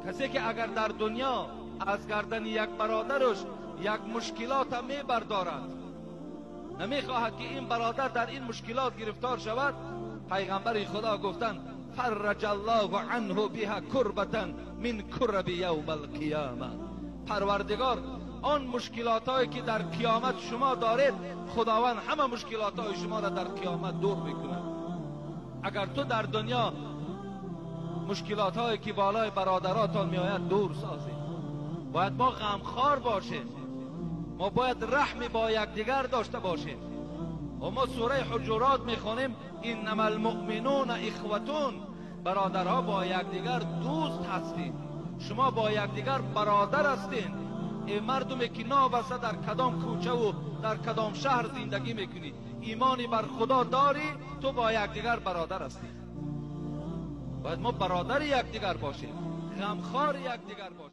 کسی که اگر در دنیا از گردن یک برادرش یک مشکلات می بردارد، نمی خواهد که این برادر در این مشکلات گرفتار شود، پیغمبر خدا گفتند فرج الله عنه بها کربتا من کرب یوم القیامه. پروردگار آن مشکلات هایی که در قیامت شما دارید، خداوند همه مشکلات های شما را در قیامت دور میکند. اگر تو در دنیا مشکلات هایی که بالای برادراتان می آید دور سازید، باید ما غمخوار باشیم، ما باید رحم با یکدیگر داشته باشیم. و ما سوره حجرات میخونیم انما المؤمنون اخوتون، برادرها با یکدیگر دوست هستید، شما با یکدیگر برادر هستید. این مردمی که نابسته در کدام کوچه و در کدام شهر زندگی میکنی، ایمانی بر خدا داری، تو با یکدیگر برادر هستی. باید ما برادر یکدیگر باشیم، غمخوار یکدیگر باشیم.